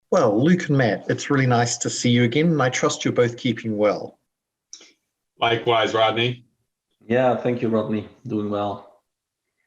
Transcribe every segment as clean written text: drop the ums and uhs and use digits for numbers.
Well, Luke and Matt, it's really nice to see you again, and I trust you're both keeping well. Likewise, Rodney. Yeah, thank you, Rodney. Doing well.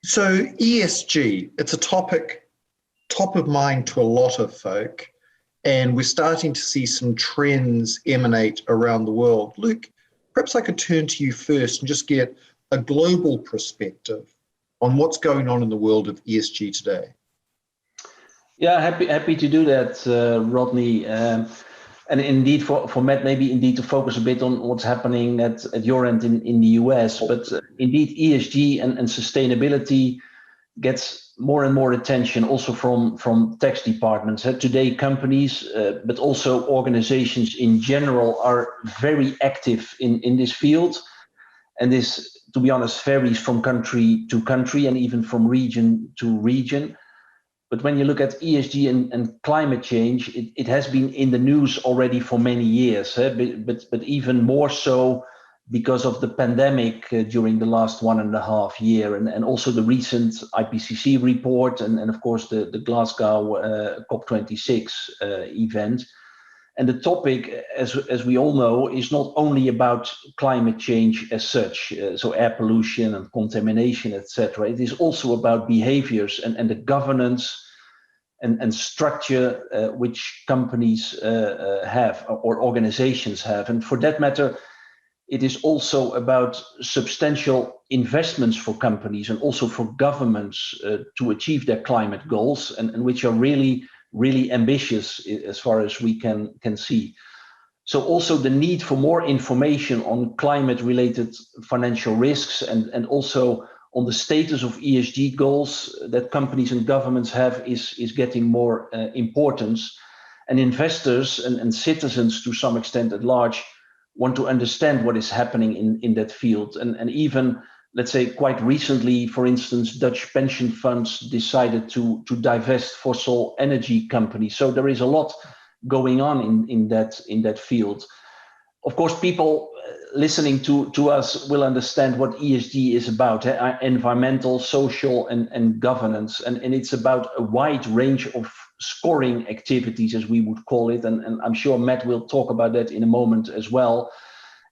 So ESG, it's a topic top of mind to a lot of folk, and we're starting to see some trends emanate around the world. Luke, perhaps I could turn to you first and just get a global perspective on what's going on in the world of ESG today. Yeah, happy to do that, Rodney. And indeed, for Matt, maybe indeed to focus a bit on what's happening at your end in the US. But indeed, ESG and sustainability gets more and more attention also from tax departments. Today, companies, but also organizations in general are very active in this field. And this, to be honest, varies from country to country and even from region to region. But when you look at ESG and climate change, it has been in the news already for many years, but even more so because of the pandemic during the last 1.5 years, and also the recent IPCC report, and of course the Glasgow COP26 event. And the topic, as we all know, is not only about climate change as such, so air pollution and contamination, etc. It is also about behaviors and the governance and structure which companies have or organizations have. And for that matter, it is also about substantial investments for companies and also for governments to achieve their climate goals, and which are really ambitious as far as we can see. So also the need for more information on climate related financial risks and also on the status of ESG goals that companies and governments have is getting more importance. And investors and citizens to some extent at large want to understand what is happening in that field. And even, let's say, quite recently, for instance, Dutch pension funds decided to divest fossil energy companies. So there is a lot going on in that field. Of course, people listening to us will understand what ESG is about, environmental, social, and governance. And it's about a wide range of scoring activities, as we would call it. And I'm sure Matt will talk about that in a moment as well.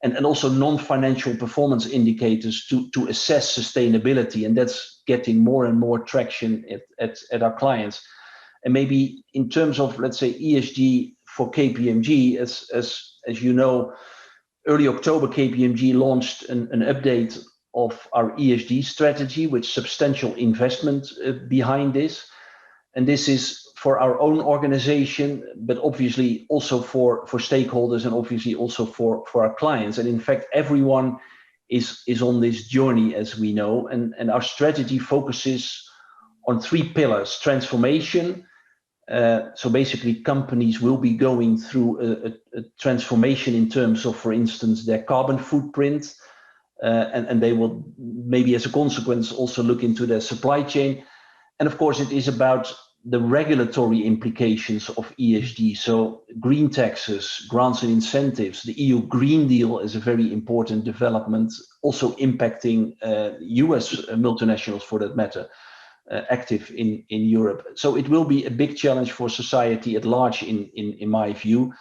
And also non-financial performance indicators to assess sustainability. And that's getting more and more traction at our clients. And maybe in terms of, let's say, ESG for KPMG, as you know, early October, KPMG launched an update of our ESG strategy with substantial investment behind this. And this is for our own organization, but obviously also for stakeholders and obviously also for our clients. And in fact, everyone is on this journey, as we know. And our strategy focuses on 3 pillars: transformation. So basically, companies will be going through a transformation in terms of, for instance, their carbon footprint, and they will maybe as a consequence also look into their supply chain. And of course, it is about the regulatory implications of ESG. So green taxes, grants and incentives, the EU Green Deal is a very important development, also impacting US multinationals for that matter. Active in Europe. So it will be a big challenge for society at large in my view.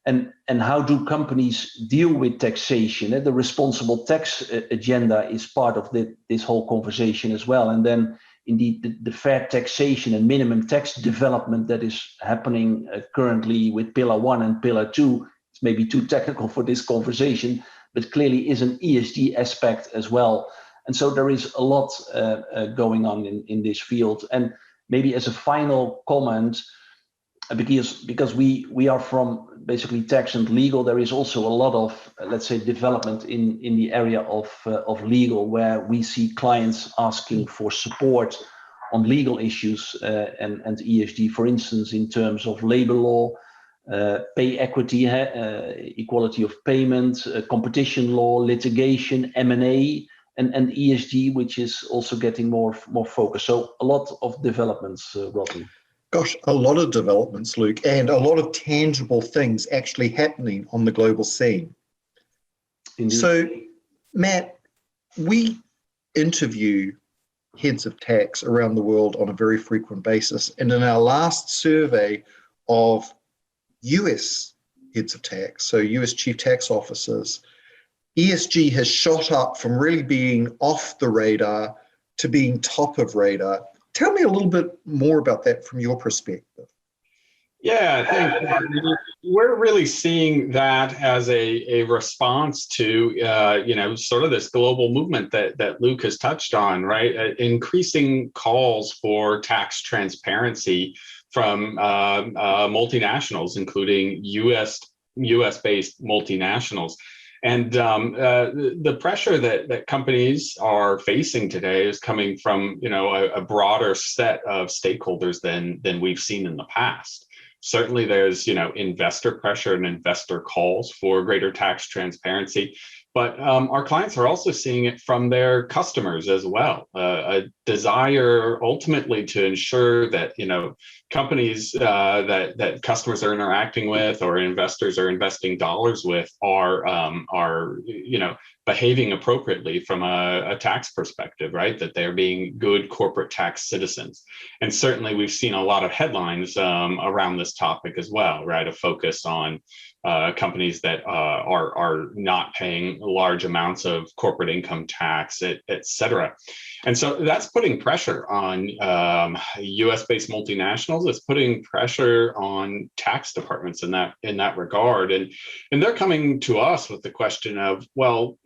And how do companies deal with taxation? The responsible tax agenda is part of this whole conversation as well. And then indeed the fair taxation and minimum tax development that is happening currently with Pillar 1 and Pillar 2. It's maybe too technical for this conversation, but clearly is an ESG aspect as well. And so there is a lot going on in this field. And maybe as a final comment, because we are from basically tax and legal, there is also a lot of, let's say, development in the area of legal, where we see clients asking for support on legal issues and ESG, for instance, in terms of labor law, pay equity, equality of payment, competition law, litigation, M&A, and ESG, which is also getting more focus. So a lot of developments, Rodney. Gosh, a lot of developments, Luke, and a lot of tangible things actually happening on the global scene. Indeed. So, Matt, we interview heads of tax around the world on a very frequent basis. And in our last survey of US heads of tax, so US chief tax officers, ESG has shot up from really being off the radar to being top of radar. Tell me a little bit more about that from your perspective. Yeah, I think we're really seeing that as a response to sort of this global movement that Luke has touched on, right? Increasing calls for tax transparency from multinationals, including US-based multinationals. And the pressure that companies are facing today is coming from a broader set of stakeholders than we've seen in the past. Certainly, there's investor pressure and investor calls for greater tax transparency, but our clients are also seeing it from their customers as well. A desire ultimately to ensure that companies that customers are interacting with or investors are investing dollars with are behaving appropriately from a tax perspective, right? That they're being good corporate tax citizens. And certainly we've seen a lot of headlines around this topic as well, right? A focus on companies that are not paying large amounts of corporate income tax, et cetera. And so that's putting pressure on US-based multinationals. It's putting pressure on tax departments in that regard. And they're coming to us with the question of, well,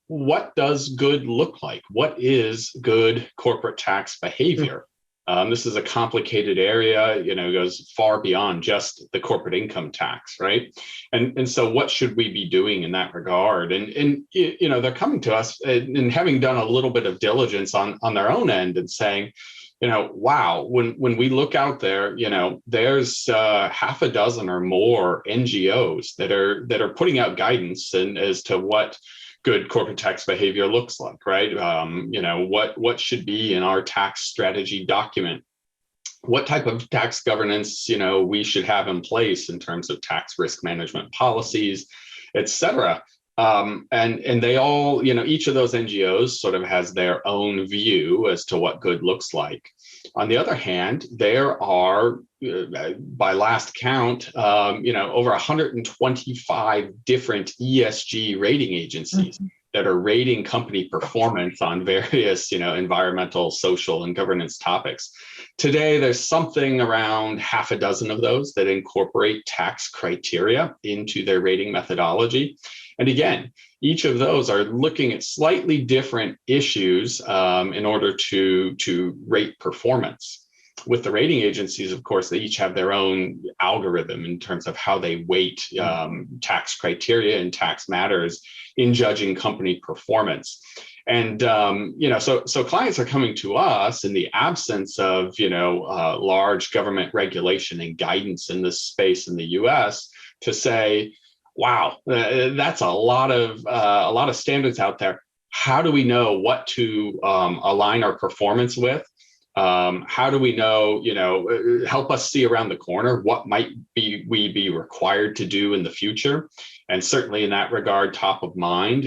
what does good look like? What is good corporate tax behavior? This is a complicated area, goes far beyond just the corporate income tax, right? And so what should we be doing in that regard? And they're coming to us and having done a little bit of diligence on their own end and saying, wow, when we look out there, there's half a dozen or more NGOs that are putting out guidance and as to what good corporate tax behavior looks like, right? What should be in our tax strategy document? What type of tax governance, we should have in place in terms of tax risk management policies, et cetera. And they all, each of those NGOs sort of has their own view as to what good looks like. On the other hand, there are, by last count, over 125 different ESG rating agencies that are rating company performance on various, environmental, social, and governance topics. Today, there's something around half a dozen of those that incorporate tax criteria into their rating methodology. And again, each of those are looking at slightly different issues in order to rate performance. With the rating agencies, of course, they each have their own algorithm in terms of how they weight tax criteria and tax matters in judging company performance. And so clients are coming to us in the absence of large government regulation and guidance in this space in the U.S. to say, wow, that's a lot of standards out there. How do we know what to align our performance with? How do we know, help us see around the corner what might we be required to do in the future? And certainly in that regard, top of mind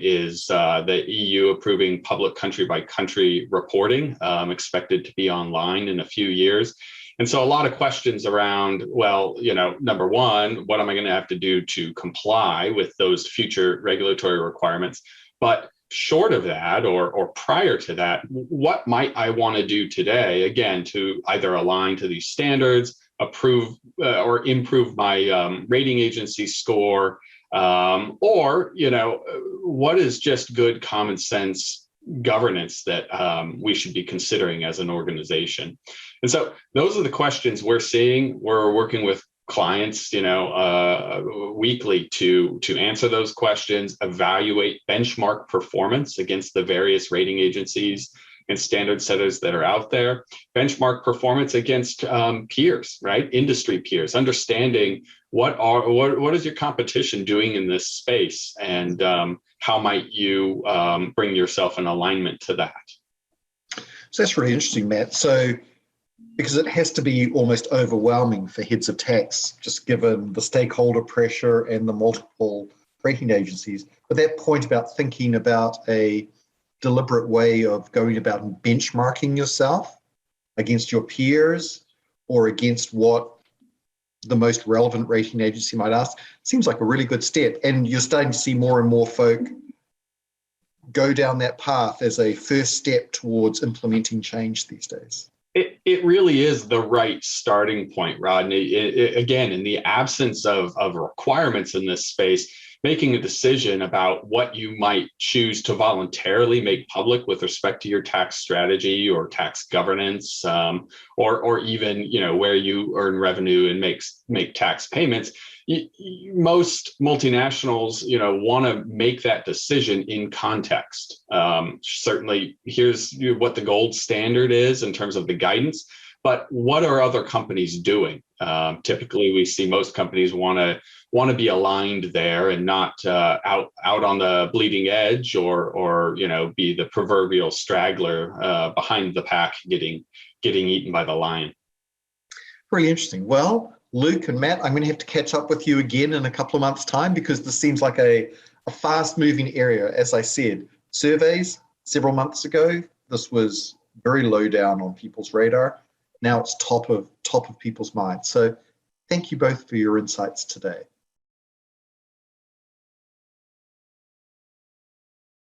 is the EU approving public country by country reporting, expected to be online in a few years. And so a lot of questions around, well, number one, what am I going to have to do to comply with those future regulatory requirements? But short of that, or prior to that, what might I want to do today, again, to either align to these standards, approve or improve my rating agency score, or, what is just good common sense governance that we should be considering as an organization? And so those are the questions we're seeing. We're working with clients, weekly to answer those questions, evaluate benchmark performance against the various rating agencies and standard setters that are out there, benchmark performance against peers, right? Industry peers, understanding what is your competition doing in this space, and how might you bring yourself in alignment to that? So that's really interesting, Matt. So because it has to be almost overwhelming for heads of tax, just given the stakeholder pressure and the multiple rating agencies. But that point about thinking about a deliberate way of going about benchmarking yourself against your peers or against what the most relevant rating agency might ask, seems like a really good step. And you're starting to see more and more folk go down that path as a first step towards implementing change these days. It really is the right starting point, Rodney. Again, in the absence of requirements in this space, making a decision about what you might choose to voluntarily make public with respect to your tax strategy or tax governance, or even where you earn revenue and make tax payments. Most multinationals, want to make that decision in context. Certainly, here's what the gold standard is in terms of the guidance, but what are other companies doing? Typically, we see most companies want to be aligned there and not out on the bleeding edge, or be the proverbial straggler behind the pack, getting eaten by the lion. Really interesting. Well, Luke and Matt, I'm going to have to catch up with you again in a couple of months' time, because this seems like a fast-moving area. As I said, surveys several months ago, this was very low down on people's radar. Now it's top of people's minds. So thank you both for your insights today.